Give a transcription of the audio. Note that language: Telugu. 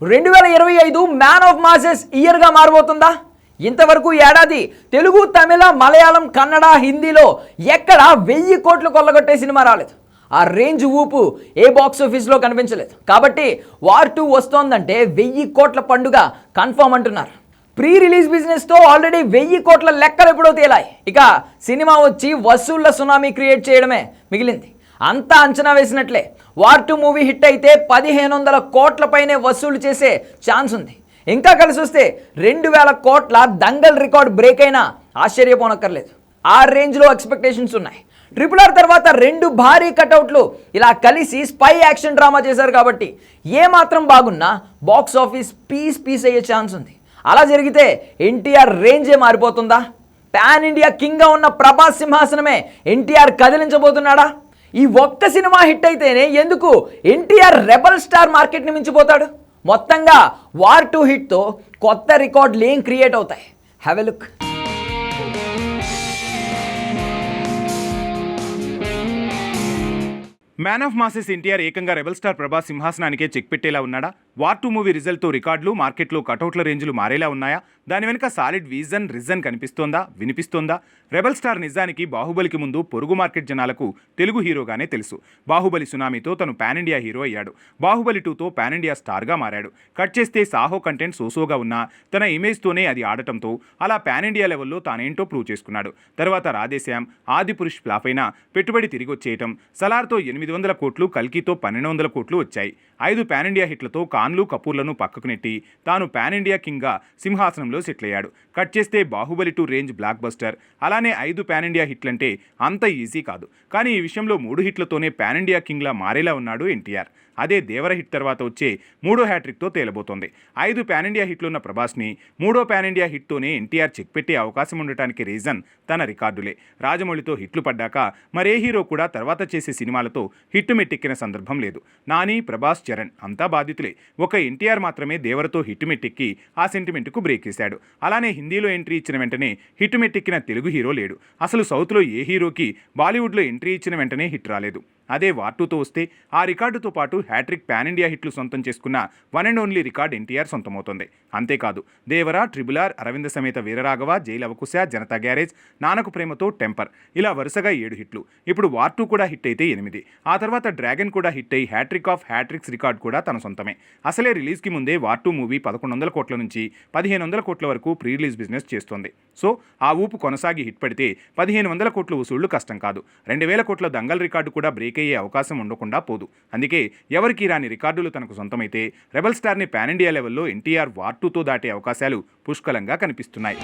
2025 మ్యాన్ ఆఫ్ మాసెస్ ఇయర్గా మారబోతుందా? ఇంతవరకు ఏడాది తెలుగు, తమిళ, మలయాళం, కన్నడ, హిందీలో ఎక్కడ 1000 కోట్లు కొల్లగొట్టే సినిమా రాలేదు. ఆ రేంజ్ ఊపు ఏ బాక్స్ ఆఫీస్లో కనిపించలేదు. కాబట్టి వార్ 2 వస్తోందంటే 1000 కోట్ల పండుగ కన్ఫర్మ్ అంటున్నారు. ప్రీ రిలీజ్ బిజినెస్తో ఆల్రెడీ 1000 కోట్ల లెక్కలు ఎప్పుడో తేలాయి. ఇక సినిమా వచ్చి వసూళ్ల సునామీ క్రియేట్ చేయడమే మిగిలింది. అంతా అంచనా వేసినట్లే వార్ 2 మూవీ హిట్ అయితే 1500 కోట్ల పైనే వసూలు చేసే ఛాన్స్ ఉంది. ఇంకా కలిసి వస్తే 2000 కోట్ల దంగల్ రికార్డ్ బ్రేక్ అయినా ఆశ్చర్యపోనక్కర్లేదు. ఆ రేంజ్లో ఎక్స్పెక్టేషన్స్ ఉన్నాయి. RRR తర్వాత 2 భారీ కటౌట్లు ఇలా కలిసి స్పై యాక్షన్ డ్రామా చేశారు కాబట్టి ఏమాత్రం బాగున్నా బాక్స్ ఆఫీస్ పీస్ అయ్యే ఛాన్స్ ఉంది. అలా జరిగితే ఎన్టీఆర్ రేంజే మారిపోతుందా? పాన్ ఇండియా కింగ్గా ఉన్న ప్రభాస్ సింహాసనమే ఎన్టీఆర్ కదిలించబోతున్నాడా? ఈ ఒక్క సినిమా హిట్ అయితేనే ఎందుకు ఎన్టీఆర్ రెబల్ స్టార్ మార్కెట్ని మించిపోతాడు? మొత్తంగా వార్ 2 హిట్తో కొత్త రికార్డులు ఏం క్రియేట్ అవుతాయి? Have a look. Man of masses NTR ఏకంగా రెబల్ స్టార్ ప్రభాస్ సింహాసనానికే చెక్ పెట్టేలా ఉన్నాడా? వార్ 2 మూవీ రిజల్ట్తో రికార్డులు, మార్కెట్లో కటౌట్ల రేంజ్లు మారేలా ఉన్నాయా? దాని వెనుక సాలిడ్ రీజన్ కనిపిస్తోందా, వినిపిస్తోందా? రెబల్ స్టార్ నిజానికి బాహుబలికి ముందు పొరుగు మార్కెట్ జనాలకు తెలుగు హీరోగానే తెలుసు. బాహుబలి సునామీతో తను పాన్ ఇండియా హీరో అయ్యాడు. బాహుబలి 2తో పాన్ ఇండియా స్టార్గా మారాడు. కట్ చేస్తే సాహో కంటెంట్ సోసోగా ఉన్నా తన ఇమేజ్తోనే అది ఆడటంతో అలా పాన్ ఇండియా లెవెల్లో తానేంటో ప్రూవ్ చేసుకున్నాడు. తర్వాత రాధేశ్యామ్, ఆదిపురుష్ ఫ్లాప్ అయినా పెట్టుబడి తిరిగి వచ్చేయటం, సలార్తో 800 కోట్లు, కల్కితో 1200 కోట్లు వచ్చాయి. 5 పాన్ ఇండియా హిట్లతో ఖాన్లు, కపూర్లను పక్కకు నెట్టి తాను పాన్ ఇండియా కింగ్గా సింహాసనంలో సెటిల్ అయ్యాడు. కట్ చేస్తే బాహుబలి 2 రేంజ్ బ్లాక్ బస్టర్. అలానే 5 పాన్ ఇండియా హిట్లంటే అంత ఈజీ కాదు. కానీ ఈ విషయంలో 3 హిట్లతోనే పాన్ ఇండియా కింగ్లా మారేలా ఉన్నాడు ఎన్టీఆర్. అదే దేవర హిట్ తర్వాత వచ్చే 3వ హ్యాట్రిక్తో తేలబోతోంది. 5 పాన్ ఇండియా హిట్లున్న ప్రభాస్ని 3వ పాన్ ఇండియా హిట్తోనే ఎన్టీఆర్ చెక్ పెట్టే అవకాశం ఉండటానికి రీజన్ తన రికార్డులే. రాజమౌళితో హిట్లు పడ్డాక మరే హీరో కూడా తర్వాత చేసే సినిమాలతో హిట్ మెట్టెక్కిన సందర్భం లేదు. నాని, ప్రభాస్, చరణ్ అంతా బాధితులే. ఒక ఎన్టీఆర్ మాత్రమే దేవరతో హిట్ మెట్టెక్కి ఆ సెంటిమెంట్కు బ్రేక్ వేశాడు. అలానే హిందీలో ఎంట్రీ ఇచ్చిన వెంటనే హిట్ మెట్టెక్కిన తెలుగు హీరో లేడు. అసలు సౌత్లో ఏ హీరోకి బాలీవుడ్లో ఎంట్రీ ఇచ్చిన వెంటనే హిట్ రాలేదు. అదే వార్ 2తో వస్తే ఆ రికార్డుతో పాటు హ్యాట్రిక్ పాన్ ఇండియా హిట్లు సొంతం చేసుకున్న one and only record NTR సొంతమవుతుంది. అంతేకాదు దేవర, RRR, అరవింద సమేత వీరరాఘవ, జైలు అవకుశ, జనతా గ్యారేజ్, నానకు ప్రేమతో, టెంపర్ ఇలా వరుసగా 7 హిట్లు. ఇప్పుడు వార్ 2 కూడా హిట్ అయితే 8. ఆ తర్వాత డ్రాగన్ కూడా హిట్ అయి హ్యాట్రిక్ ఆఫ్ హ్యాట్రిక్స్ రికార్డ్ కూడా తన సొంతమే. అసలే రిలీజ్కి ముందే వార్ 2 మూవీ 1100 కోట్ల నుంచి 1500 కోట్ల వరకు ప్రీ రిలీజ్ బిజినెస్ చేస్తోంది. సో ఆ ఊపు కొనసాగి హిట్ పడితే 1500 కోట్ల వసూళ్లు కష్టం కాదు. 2000 కోట్ల దంగల్ రికార్డు కూడా బ్రేక్ అయ్యే అవకాశం ఉండకుండా పోదు. అందుకే ఎవరికి రాని రికార్డులు తనకు సొంతమైతే రెబల్ స్టార్ని పాన్ ఇండియా లెవెల్లో ఎన్టీఆర్ వార్ 2తో దాటే అవకాశాలు పుష్కలంగా కనిపిస్తున్నాయి.